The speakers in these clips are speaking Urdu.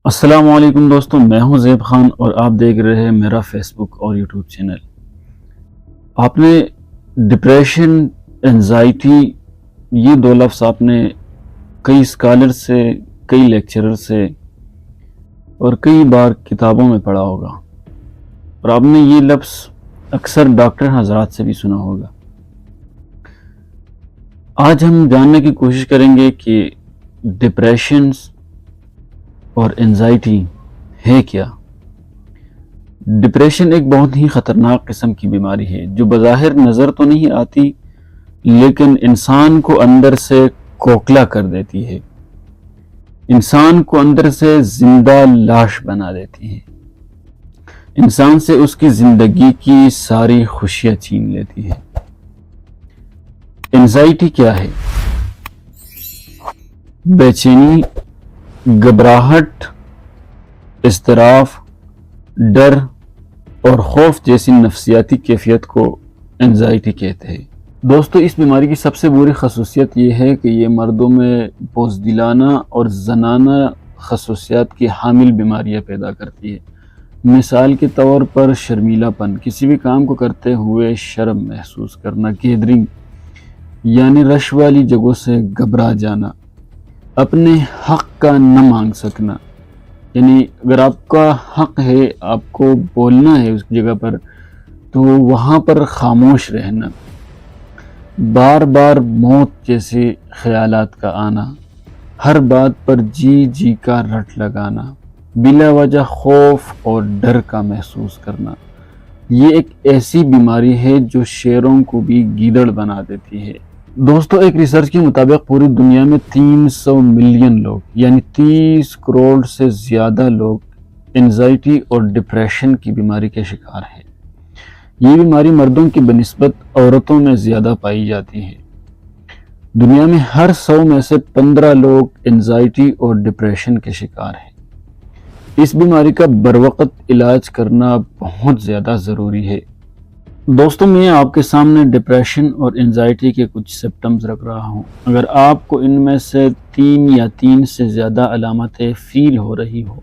السلام علیکم دوستوں، میں ہوں زیب خان اور آپ دیکھ رہے ہیں میرا فیس بک اور یوٹیوب چینل۔ آپ نے ڈپریشن، انزائٹی، یہ دو لفظ آپ نے کئی اسکالر سے، کئی لیکچرر سے اور کئی بار کتابوں میں پڑھا ہوگا، اور آپ نے یہ لفظ اکثر ڈاکٹر حضرات سے بھی سنا ہوگا۔ آج ہم جاننے کی کوشش کریں گے کہ ڈپریشنز اور انزائٹی ہے کیا۔ ڈپریشن ایک بہت ہی خطرناک قسم کی بیماری ہے جو بظاہر نظر تو نہیں آتی، لیکن انسان کو اندر سے کھوکھلا کر دیتی ہے، انسان کو اندر سے زندہ لاش بنا دیتی ہے، انسان سے اس کی زندگی کی ساری خوشیاں چھین لیتی ہے۔ انزائٹی کیا ہے؟ بے چینی، گھبراہٹ، اضطراب، ڈر اور خوف جیسی نفسیاتی کیفیت کو انزائٹی کہتے ہیں۔ دوستو، اس بیماری کی سب سے بری خصوصیت یہ ہے کہ یہ مردوں میں بزدلانہ اور زنانہ خصوصیات کی حامل بیماریاں پیدا کرتی ہے۔ مثال کے طور پر شرمیلا پن، کسی بھی کام کو کرتے ہوئے شرم محسوس کرنا، گیدرنگ یعنی رش والی جگہوں سے گھبرا جانا، اپنے حق کا نہ مانگ سکنا، یعنی اگر آپ کا حق ہے، آپ کو بولنا ہے اس جگہ پر، تو وہاں پر خاموش رہنا، بار بار موت جیسے خیالات کا آنا، ہر بات پر جی کا رٹ لگانا، بلا وجہ خوف اور ڈر کا محسوس کرنا، یہ ایک ایسی بیماری ہے جو شیروں کو بھی گیدڑ بنا دیتی ہے۔ دوستو، ایک ریسرچ کے مطابق پوری دنیا میں 300 ملین لوگ یعنی 30 کروڑ سے زیادہ لوگ انزائٹی اور ڈپریشن کی بیماری کے شکار ہیں۔ یہ بیماری مردوں کی بنسبت عورتوں میں زیادہ پائی جاتی ہے۔ دنیا میں ہر 100 میں سے 15 لوگ انزائٹی اور ڈپریشن کے شکار ہیں۔ اس بیماری کا بروقت علاج کرنا بہت زیادہ ضروری ہے۔ دوستوں، میں آپ کے سامنے ڈپریشن اور انزائٹی کے کچھ سمپٹمز رکھ رہا ہوں۔ اگر آپ کو ان میں سے 3 یا 3 سے زیادہ علامتیں فیل ہو رہی ہو،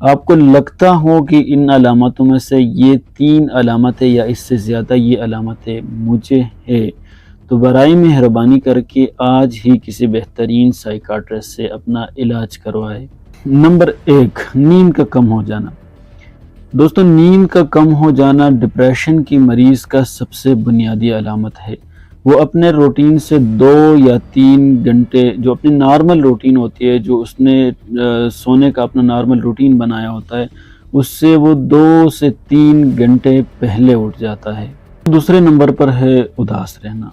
آپ کو لگتا ہو کہ ان علامتوں میں سے یہ 3 علامتیں یا اس سے زیادہ یہ علامتیں مجھے ہیں، تو برائے مہربانی کر کے آج ہی کسی بہترین سائیکاٹرسٹ سے اپنا علاج کروائے۔ نمبر 1، نیند کا کم ہو جانا۔ دوستو، نیند کا کم ہو جانا ڈپریشن کی مریض کا سب سے بنیادی علامت ہے۔ وہ اپنے روٹین سے 2 یا 3 گھنٹے، جو اپنی نارمل روٹین ہوتی ہے، جو اس نے سونے کا اپنا نارمل روٹین بنایا ہوتا ہے، اس سے وہ 2 سے 3 گھنٹے پہلے اٹھ جاتا ہے۔ دوسرے نمبر پر ہے اداس رہنا۔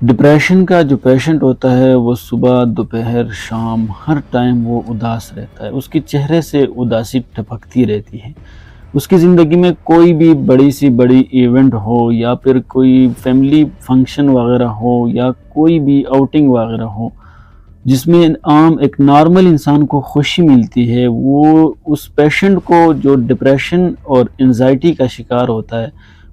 ڈپریشن کا جو پیشنٹ ہوتا ہے وہ صبح، دوپہر، شام ہر ٹائم وہ اداس رہتا ہے، اس کے چہرے سے اداسی ٹپکتی رہتی ہے۔ اس کی زندگی میں کوئی بھی بڑی سی بڑی ایونٹ ہو یا پھر کوئی فیملی فنکشن وغیرہ ہو یا کوئی بھی آؤٹنگ وغیرہ ہو جس میں عام ایک نارمل انسان کو خوشی ملتی ہے، وہ اس پیشنٹ کو جو ڈپریشن اور انزائٹی کا شکار ہوتا ہے،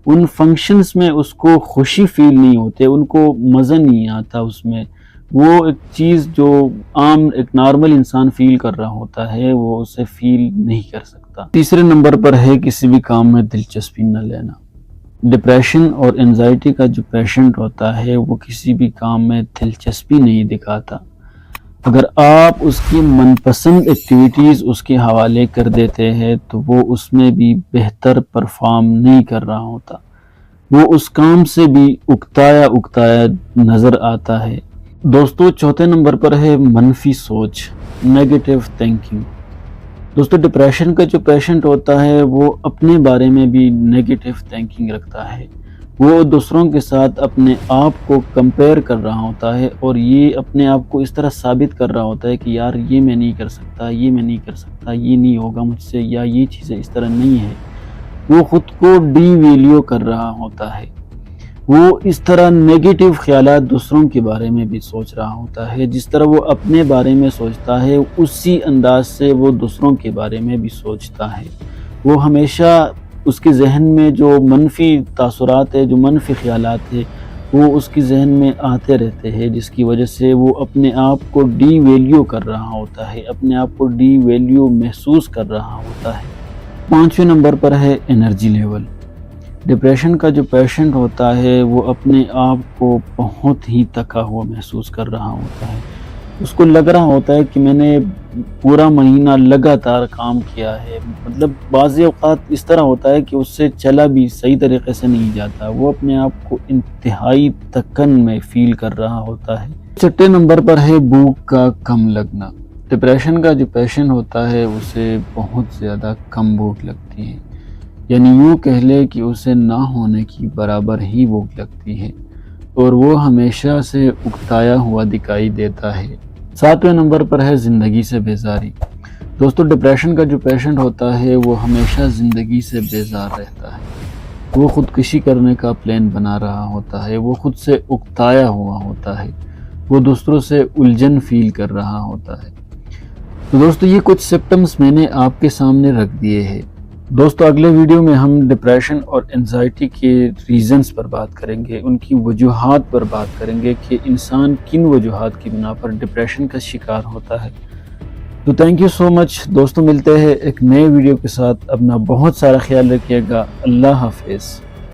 ان فنکشنز میں اس کو خوشی فیل نہیں ہوتے، ان کو مزہ نہیں آتا، اس میں وہ ایک چیز جو عام ایک نارمل انسان فیل کر رہا ہوتا ہے وہ اسے فیل نہیں کر سکتا۔ تیسرے نمبر پر ہے کسی بھی کام میں دلچسپی نہ لینا۔ ڈپریشن اور انزائٹی کا جو پیشنٹ ہوتا ہے وہ کسی بھی کام میں دلچسپی نہیں دکھاتا۔ اگر آپ اس کی من پسند ایکٹیویٹیز اس کے حوالے کر دیتے ہیں تو وہ اس میں بھی بہتر پرفارم نہیں کر رہا ہوتا، وہ اس کام سے بھی اکتایا نظر آتا ہے۔ دوستو، چوتھے نمبر پر ہے منفی سوچ، نیگیٹو تھنکنگ۔ دوستو، ڈپریشن کا جو پیشنٹ ہوتا ہے وہ اپنے بارے میں بھی نیگیٹو تھنکنگ رکھتا ہے، وہ دوسروں کے ساتھ اپنے آپ کو کمپیئر کر رہا ہوتا ہے اور یہ اپنے آپ کو اس طرح ثابت کر رہا ہوتا ہے کہ یار یہ میں نہیں کر سکتا، یہ میں نہیں کر سکتا، یہ نہیں ہوگا مجھ سے، یا یہ چیزیں اس طرح نہیں ہے۔ وہ خود کو ڈی ویلیو کر رہا ہوتا ہے، وہ اس طرح نیگیٹو خیالات دوسروں کے بارے میں بھی سوچ رہا ہوتا ہے، جس طرح وہ اپنے بارے میں سوچتا ہے اسی انداز سے وہ دوسروں کے بارے میں بھی سوچتا ہے۔ وہ ہمیشہ اس کے ذہن میں جو منفی تاثرات ہے، جو منفی خیالات ہے، وہ اس کی ذہن میں آتے رہتے ہیں، جس کی وجہ سے وہ اپنے آپ کو ڈی ویلیو کر رہا ہوتا ہے، اپنے آپ کو ڈی ویلیو محسوس کر رہا ہوتا ہے۔ 5ویں نمبر پر ہے انرجی لیول۔ ڈپریشن کا جو پیشنٹ ہوتا ہے وہ اپنے آپ کو بہت ہی تھکا ہوا محسوس کر رہا ہوتا ہے، اس کو لگ رہا ہوتا ہے کہ میں نے پورا مہینہ لگاتار کام کیا ہے، مطلب بعض اوقات اس طرح ہوتا ہے کہ اس سے چلا بھی صحیح طریقے سے نہیں جاتا، وہ اپنے آپ کو انتہائی تھکن میں فیل کر رہا ہوتا ہے۔ 6 نمبر پر ہے بھوک کا کم لگنا۔ ڈپریشن کا جو پیشنٹ ہوتا ہے اسے بہت زیادہ کم بھوک لگتی ہے، یعنی یوں کہہ لے کہ اسے نہ ہونے کی برابر ہی بھوک لگتی ہے اور وہ ہمیشہ سے اکتایا ہوا دکھائی دیتا ہے۔ 7ویں نمبر پر ہے زندگی سے بیزاری۔ دوستو ڈپریشن کا جو پیشنٹ ہوتا ہے وہ ہمیشہ زندگی سے بیزار رہتا ہے، وہ خودکشی کرنے کا پلان بنا رہا ہوتا ہے، وہ خود سے اکتایا ہوا ہوتا ہے، وہ دوسروں سے الجھن فیل کر رہا ہوتا ہے۔ تو دوستو یہ کچھ سمپٹمز میں نے آپ کے سامنے رکھ دیے ہیں۔ دوستو اگلے ویڈیو میں ہم ڈپریشن اور انزائٹی کے ریزنز پر بات کریں گے، ان کی وجوہات پر بات کریں گے کہ انسان کن وجوہات کی بنا پر ڈپریشن کا شکار ہوتا ہے۔ تو تھینک یو سو مچ دوستو، ملتے ہیں ایک نئے ویڈیو کے ساتھ، اپنا بہت سارا خیال رکھیے گا، اللہ حافظ۔